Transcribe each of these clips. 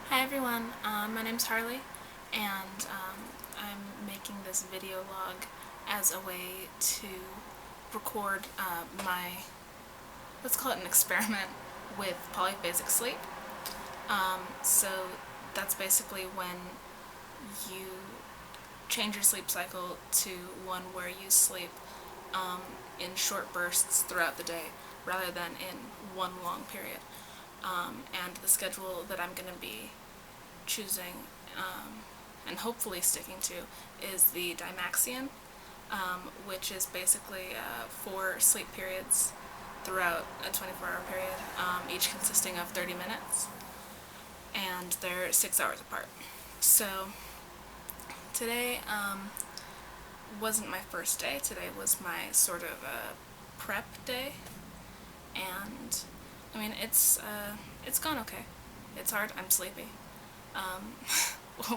Hi everyone, my name's Harley, and I'm making this video log as a way to record let's call it an experiment with polyphasic sleep. So that's basically when you change your sleep cycle to one where you sleep in short bursts throughout the day rather than in one long period. And the schedule that I'm going to be choosing and hopefully sticking to is the Dymaxion, which is basically 4 sleep periods throughout a 24-hour period, each consisting of 30 minutes, and they're 6 hours apart. So today wasn't my first day. Today was my sort of prep day, and I mean it's gone okay. It's hard. I'm sleepy.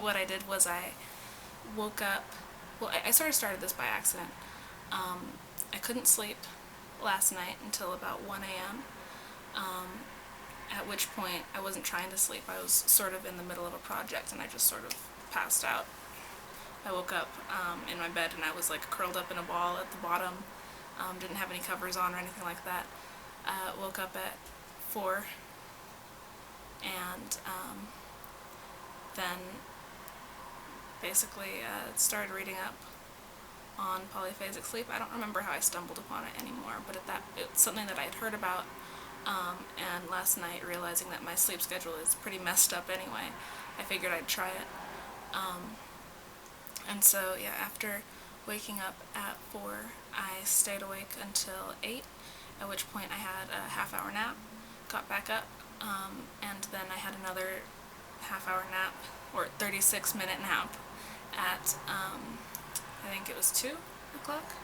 What I did was I woke up. Well, I sort of started this by accident. I couldn't sleep last night until about 1 a.m. At which point I wasn't trying to sleep. I was sort of in the middle of a project and I just sort of passed out. I woke up in my bed and I was like curled up in a ball at the bottom. Didn't have any covers on or anything like that. Woke up at 4 and then basically started reading up on polyphasic sleep. I don't remember how I stumbled upon it anymore, but it's something that I had heard about, and last night, realizing that my sleep schedule is pretty messed up anyway, I figured I'd try it. And so yeah, after waking up at 4, I stayed awake until 8, at which point I had a half-hour nap, got back up, and then I had another half-hour nap, or 36-minute nap, at I think it was 2 o'clock,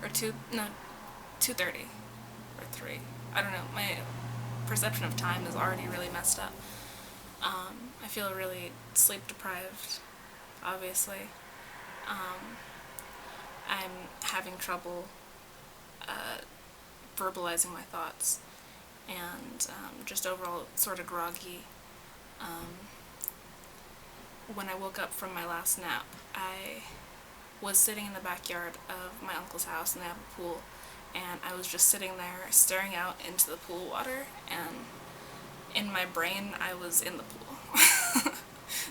or 2:30, or 3. I don't know. My perception of time is already really messed up. I feel really sleep deprived, obviously. I'm having trouble verbalizing my thoughts, and just overall sort of groggy. When I woke up from my last nap, I was sitting in the backyard of my uncle's house, and they have a pool, and I was just sitting there staring out into the pool water, and in my brain I was in the pool.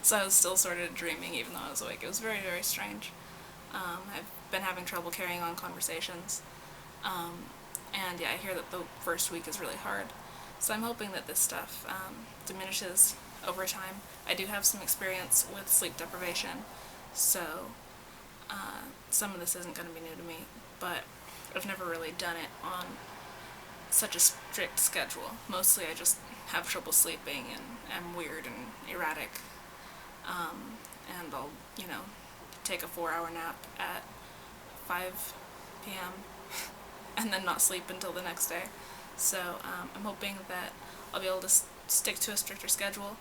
So I was still sort of dreaming even though I was awake. It was very, very strange. I've been having trouble carrying on conversations, and yeah, I hear that the first week is really hard. So I'm hoping that this stuff diminishes over time. I do have some experience with sleep deprivation, so some of this isn't going to be new to me, but I've never really done it on such a strict schedule. Mostly I just have trouble sleeping and am weird and erratic, and I'll, take a 4-hour nap at 5 p.m. and then not sleep until the next day. So I'm hoping that I'll be able to stick to a stricter schedule.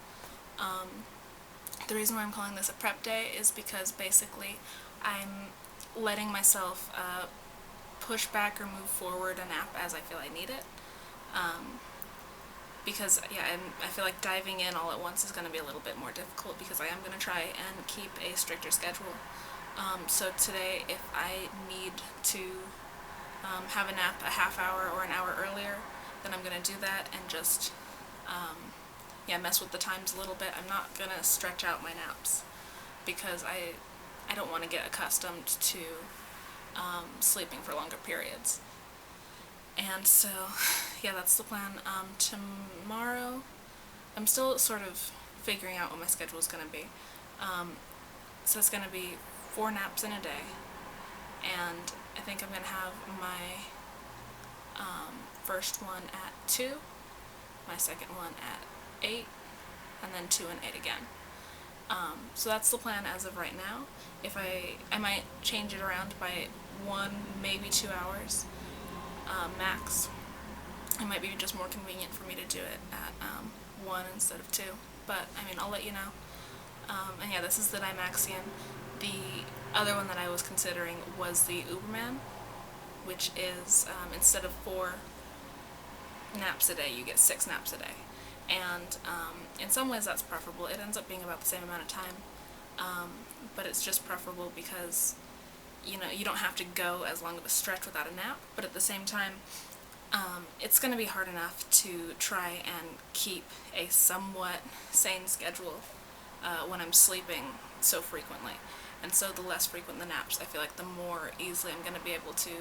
The reason why I'm calling this a prep day is because basically I'm letting myself push back or move forward a nap as I feel I need it. Because yeah, I feel like diving in all at once is going to be a little bit more difficult because I am going to try and keep a stricter schedule. So today, if I need to have a nap a half hour or an hour earlier, then I'm going to do that and just mess with the times a little bit. I'm not going to stretch out my naps because I don't want to get accustomed to sleeping for longer periods. And so, yeah, that's the plan. Tomorrow, I'm still sort of figuring out what my schedule is going to be. So it's going to be 4 naps in a day, and I think I'm going to have my first one at 2, my second one at 8, and then 2 and 8 again. So that's the plan as of right now. If I might change it around by 1, maybe 2 hours. Max. It might be just more convenient for me to do it at 1 instead of 2, but I mean, I'll let you know. And yeah, this is the Dymaxion. The other one that I was considering was the Uberman, which is instead of 4 naps a day, you get 6 naps a day. and in some ways that's preferable. It ends up being about the same amount of time, but it's just preferable because, you know, you don't have to go as long of a stretch without a nap, but at the same time, it's going to be hard enough to try and keep a somewhat sane schedule when I'm sleeping so frequently. And so the less frequent the naps, I feel like the more easily I'm going to be able to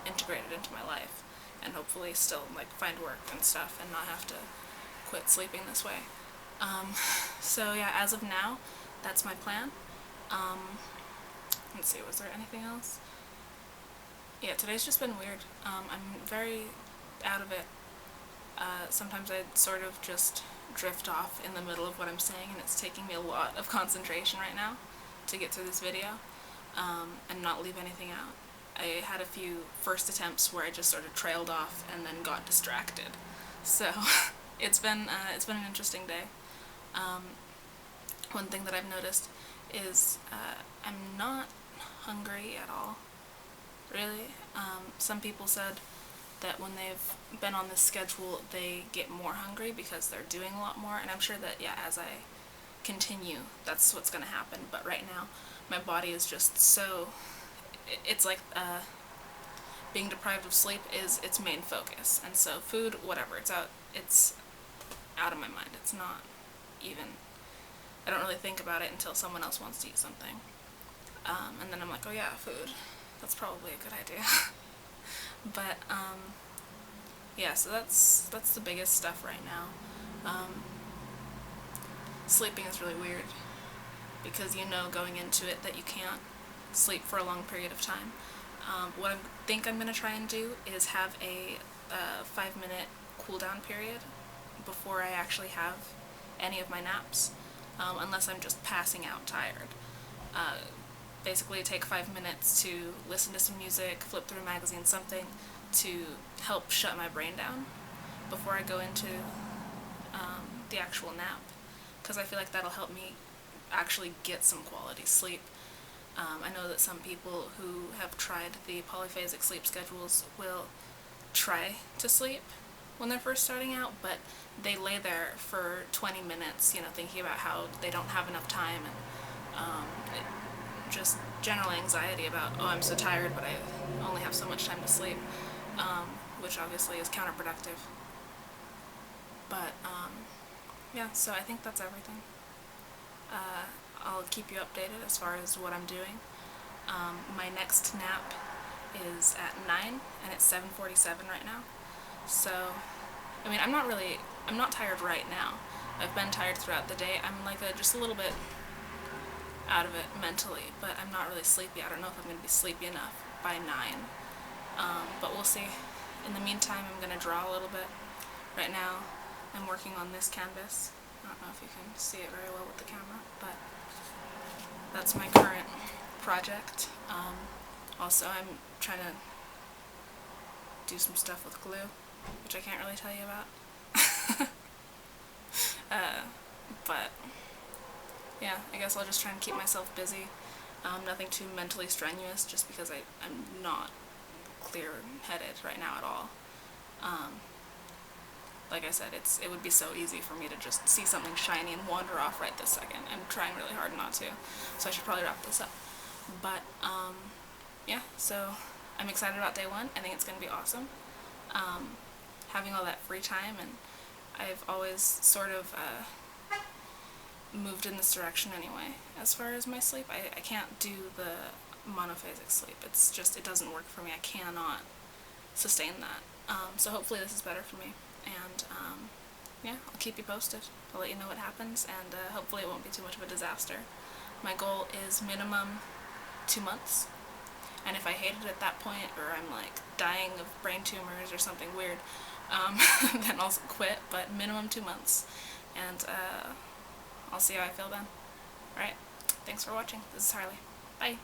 integrate it into my life, and hopefully still like find work and stuff and not have to quit sleeping this way. So yeah, as of now, that's my plan. Let's see, was there anything else? Yeah, today's just been weird. I'm very out of it. Sometimes I sort of just drift off in the middle of what I'm saying, and it's taking me a lot of concentration right now to get through this video, and not leave anything out. I had a few first attempts where I just sort of trailed off and then got distracted. So it's been an interesting day. One thing that I've noticed is I'm not hungry at all, really. Some people said that when they've been on this schedule they get more hungry because they're doing a lot more, and I'm sure that, yeah, as I continue that's what's going to happen, but right now my body is just so, it's like being deprived of sleep is its main focus, and so food, whatever, it's out of my mind. It's not even, I don't really think about it until someone else wants to eat something, and then I'm like, oh yeah, food, that's probably a good idea. But yeah, so that's the biggest stuff right now. Sleeping is really weird because you know going into it that you can't sleep for a long period of time. What I think I'm going to try and do is have a 5-minute cool down period before I actually have any of my naps, unless I'm just passing out tired. Basically take 5 minutes to listen to some music, flip through a magazine, something to help shut my brain down before I go into the actual nap, because I feel like that'll help me actually get some quality sleep. I know that some people who have tried the polyphasic sleep schedules will try to sleep when they're first starting out, but they lay there for 20 minutes, you know, thinking about how they don't have enough time, and just general anxiety about, oh, I'm so tired, but I only have so much time to sleep, which obviously is counterproductive. But yeah, so I think that's everything. I'll keep you updated as far as what I'm doing. My next nap is at 9, and it's 7:47 right now. So, I mean, I'm not tired right now. I've been tired throughout the day. I'm like just a little bit out of it mentally, but I'm not really sleepy. I don't know if I'm going to be sleepy enough by 9, but we'll see. In the meantime, I'm going to draw a little bit. Right now, I'm working on this canvas. I don't know if you can see it very well with the camera, but that's my current project. Also, I'm trying to do some stuff with glue, which I can't really tell you about. But yeah, I guess I'll just try and keep myself busy. Nothing too mentally strenuous, just because I'm not clear-headed right now at all. Like I said, it would be so easy for me to just see something shiny and wander off right this second. I'm trying really hard not to, so I should probably wrap this up. But yeah, so I'm excited about day 1. I think it's going to be awesome. Having all that free time, and I've always sort of moved in this direction anyway. As far as my sleep, I can't do the monophasic sleep. It's just, it doesn't work for me. I cannot sustain that. So hopefully this is better for me. And yeah, I'll keep you posted. I'll let you know what happens, and hopefully it won't be too much of a disaster. My goal is minimum 2 months, and if I hate it at that point, or I'm like dying of brain tumors or something weird, then I'll quit, but minimum 2 months, and I'll see how I feel then. Alright, thanks for watching. This is Harley. Bye!